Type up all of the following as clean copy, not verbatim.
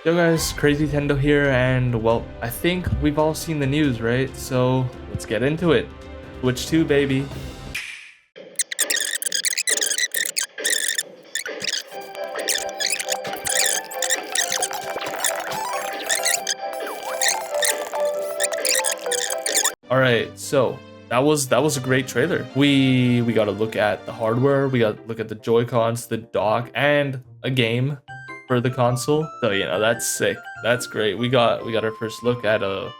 Yo guys, Crazy Tendo here, and well, I think we've all seen the news, right? So let's get into it. Switch 2, baby. All right, so that was a great trailer. We got to look at the hardware, we got to look at the Joy-Cons, the dock, and a game for the console. So that's sick. That's great. We got our first look at a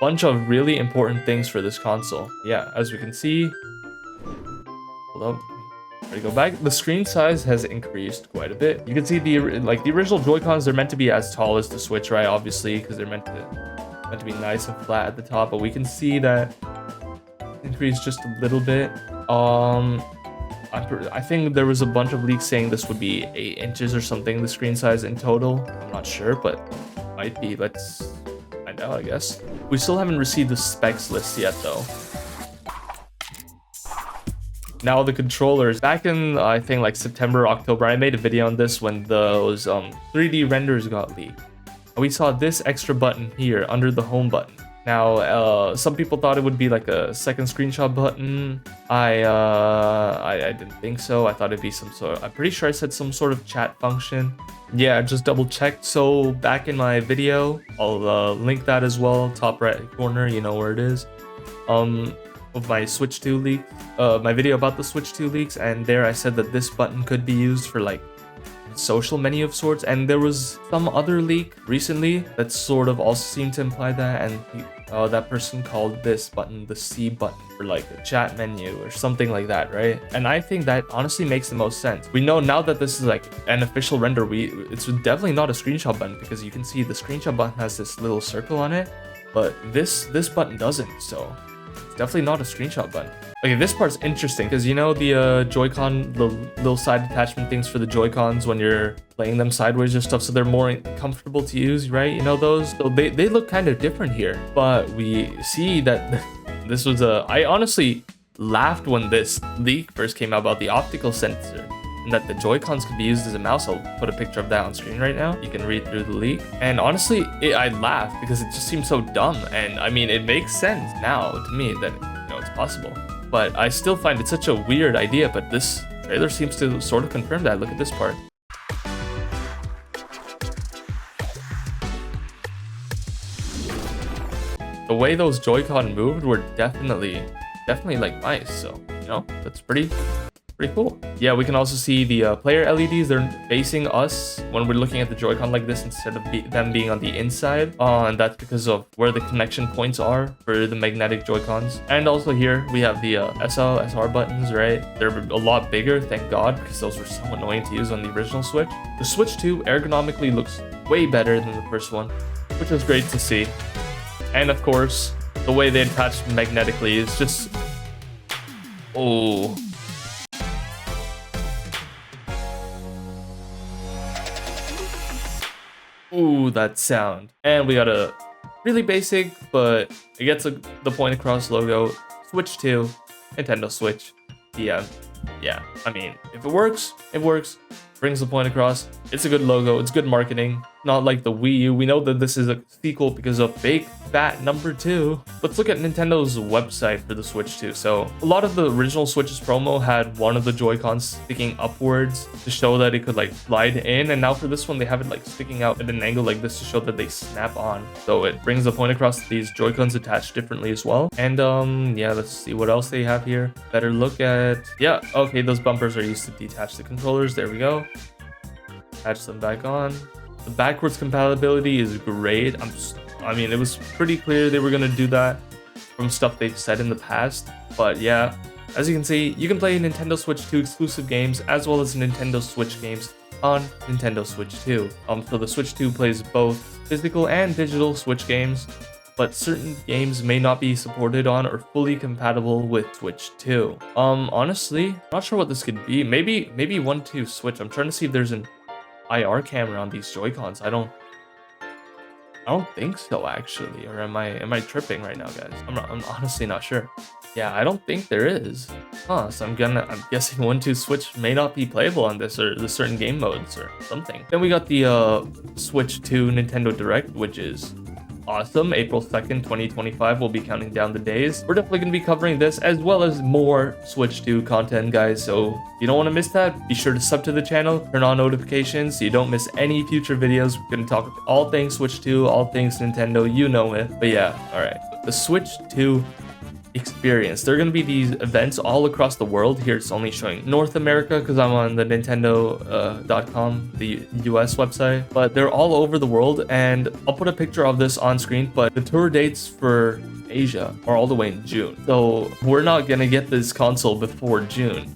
bunch of really important things for this console. Yeah, as we can see, hold up. Ready to go back. The screen size has increased quite a bit. You can see the original Joy-Cons, they're meant to be as tall as the Switch, right? Obviously, because they're meant to be nice and flat at the top, but we can see that increased just a little bit. I think there was a bunch of leaks saying this would be 8 inches or something, the screen size in total. I'm not sure, but might be. Let's find out, I guess. We still haven't received the specs list yet, though. Now the controllers. Back in, I think, like September, October, I made a video on this when those 3D renders got leaked. We saw this extra button here under the home button. Now, some people thought it would be like a second screenshot button. I didn't think so. I thought it'd be some sort of, I'm pretty sure I said some sort of chat function. Yeah, just double checked. So back in my video, I'll link that as well. Top right corner, you know where it is. Of my Switch 2 leak, my video about the Switch 2 leaks, and there I said that this button could be used for like social menu of sorts, and there was some other leak recently that sort of also seemed to imply that, and that person called this button the C button for like a chat menu or something like that, right? And I think that honestly makes the most sense. We know now that this is like an official render, it's definitely not a screenshot button, because you can see the screenshot button has this little circle on it, but this button doesn't, so it's definitely not a screenshot button. Okay, this part's interesting because you know the Joy-Con, the little side attachment things for the Joy-Cons when you're playing them sideways or stuff, so they're more comfortable to use, right? You know those? So they look kind of different here, but we see that this was I honestly laughed when this leak first came out about the optical sensor, and that the Joy-Cons could be used as a mouse. I'll put a picture of that on screen right now. You can read through the leak. And honestly, I laughed because it just seems so dumb. And I mean, it makes sense now to me that it's possible. But I still find it such a weird idea, but this trailer seems to sort of confirm that. Look at this part. The way those Joy-Con moved were definitely like nice. So, that's pretty cool. Yeah, we can also see the player LEDs. They're facing us when we're looking at the Joy-Con like this instead of them being on the inside. And that's because of where the connection points are for the magnetic Joy-Cons. And also here we have the SL, SR buttons, right? They're a lot bigger, thank God, because those were so annoying to use on the original Switch. The Switch 2 ergonomically looks way better than the first one, which was great to see. And of course, the way they attach magnetically is just... oh... ooh, that sound. And we got a really basic, but it gets the point across logo. Switch 2, Nintendo Switch. Yeah, I mean, if it works, it works. Brings the point across. It's a good logo. It's good marketing. Not like the Wii U. We know that this is a sequel because of Big Fat Number 2. Let's look at Nintendo's website for the Switch 2. So a lot of the original Switch's promo had one of the Joy-Cons sticking upwards to show that it could like slide in. And now for this one, they have it like sticking out at an angle like this to show that they snap on. So it brings the point across that these Joy-Cons attached differently as well. And yeah, let's see what else they have here. Better look at, yeah, okay, those bumpers are used to detach the controllers. There we go. Attach them back on. The backwards compatibility is great. I mean, it was pretty clear they were gonna do that from stuff they've said in the past. But yeah, as you can see, you can play Nintendo Switch 2 exclusive games as well as Nintendo Switch games on Nintendo Switch 2. So the Switch 2 plays both physical and digital Switch games, but certain games may not be supported on or fully compatible with Switch 2. Honestly, not sure what this could be. Maybe 1-2 Switch. I'm trying to see if there's an IR camera on these Joy-Cons. I don't think so, actually. Or am I tripping right now, guys? I'm honestly not sure. Yeah, I don't think there is. Huh, so I'm guessing 1-2 Switch may not be playable on this, or the certain game modes or something. Then we got the Switch 2 Nintendo Direct, which is awesome. April 2nd, 2025. We'll be counting down the days. We're definitely going to be covering this as well as more Switch 2 content, guys. So if you don't want to miss that, be sure to sub to the channel, turn on notifications so you don't miss any future videos. We're going to talk all things Switch 2, all things Nintendo, you know it. But yeah, all right. The Switch 2 experience. There are going to be these events all across the world. Here it's only showing North America because I'm on the Nintendo.com, the US website, but they're all over the world, and I'll put a picture of this on screen. But the tour dates for Asia are all the way in June, so we're not gonna get this console before June.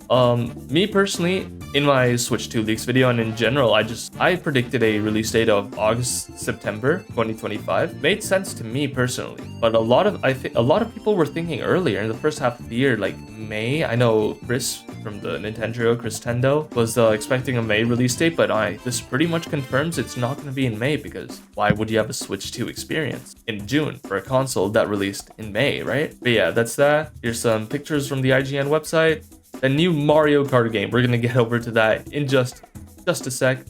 Me personally, in my Switch 2 leaks video and in general, I predicted a release date of September 2025. Made sense to me personally, but a lot of people were thinking earlier in the first half of the year, like May. I know Chris from the Nintendo, Chris Tendo, was expecting a May release date, but this pretty much confirms it's not going to be in May, because why would you have a Switch 2 experience in June for a console that released in May, right? But yeah, that's that. Here's some pictures from the IGN website. The new Mario Kart game. We're gonna get over to that in just a sec.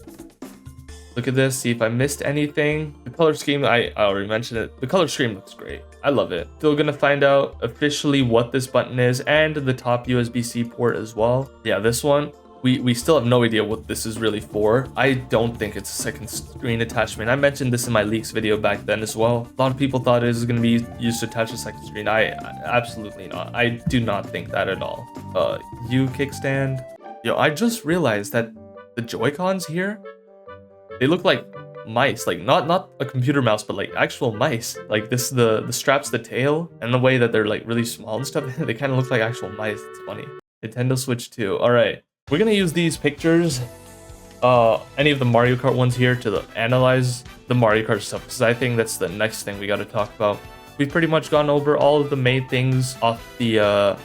Look at this, see if I missed anything. The color scheme, I already mentioned it. The color scheme looks great. I love it. Still gonna find out officially what this button is, and the top USB-C port as well. Yeah, this one, we still have no idea what this is really for. I don't think it's a second screen attachment. I mentioned this in my leaks video back then as well. A lot of people thought it was going to be used to attach a second screen. Absolutely not. I do not think that at all. Kickstand. Yo, I just realized that the Joy-Cons here, they look like mice, like not a computer mouse, but like actual mice. Like this, the straps, the tail, and the way that they're like really small and stuff, they kind of look like actual mice. It's funny. Nintendo Switch 2. All right. We're gonna use these pictures, any of the Mario Kart ones here, to analyze the Mario Kart stuff, because I think that's the next thing we got to talk about. We've pretty much gone over all of the main things of the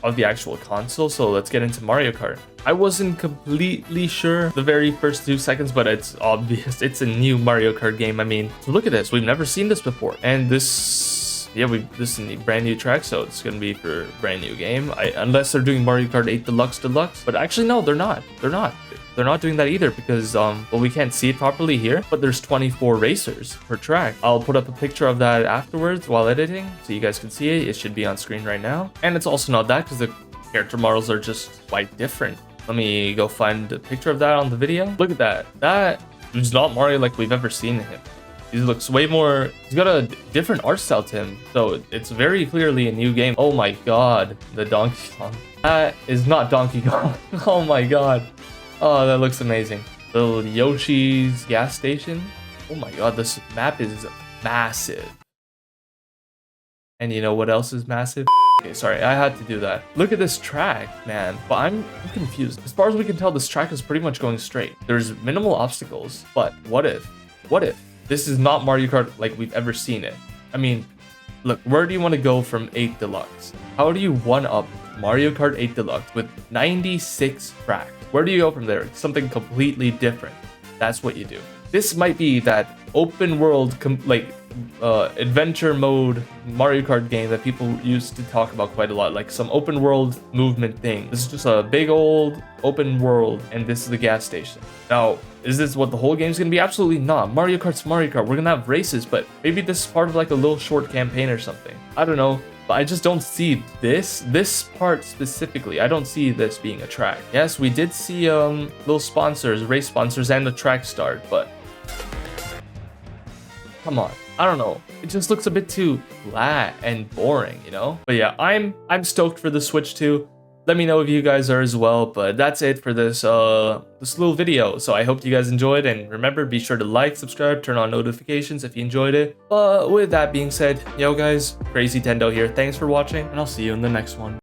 actual console, so let's get into Mario Kart. I wasn't completely sure the very first 2 seconds, but it's obvious it's a new Mario Kart game. I mean, look at this. We've never seen this before, and this is a brand new track, so it's gonna be for a brand new game. Unless they're doing Mario Kart 8 Deluxe, but actually no, they're not. They're not doing that either, because well, we can't see it properly here, but there's 24 racers per track. I'll put up a picture of that afterwards while editing, so you guys can see it. It should be on screen right now. And it's also not that, because the character models are just quite different. Let me go find a picture of that on the video. Look at that. That is not Mario like we've ever seen him. He looks way more, he's got a different art style to him, so it's very clearly a new game. Oh my god, the Donkey Kong. That is not Donkey Kong. Oh my god. Oh, that looks amazing. Little Yoshi's gas station. Oh my god, this map is massive. And you know what else is massive? Okay, sorry, I had to do that. Look at this track, man. But I'm confused. As far as we can tell, this track is pretty much going straight. There's minimal obstacles, but what if this is not Mario Kart like we've ever seen it? I mean, look, where do you want to go from 8 Deluxe? How do you one-up Mario Kart 8 Deluxe with 96 tracks? Where do you go from there? Something completely different. That's what you do. This might be that open world, adventure mode Mario Kart game that people used to talk about quite a lot, like some open world movement thing. This is just a big old open world, and this is the gas station. Now, is this what the whole game's gonna be? Absolutely not. Mario Kart's Mario Kart. We're gonna have races, but maybe this is part of like a little short campaign or something. I don't know. But I just don't see this part specifically. I don't see this being a track. Yes, we did see little sponsors, race sponsors, and a track start, but come on. I don't know. It just looks a bit too flat and boring, you know? But yeah, I'm stoked for the Switch 2. Let me know if you guys are as well, but that's it for this little video. So I hope you guys enjoyed, and remember, be sure to like, subscribe, turn on notifications if you enjoyed it. But with that being said, yo guys, Crazy Tendo here. Thanks for watching, and I'll see you in the next one.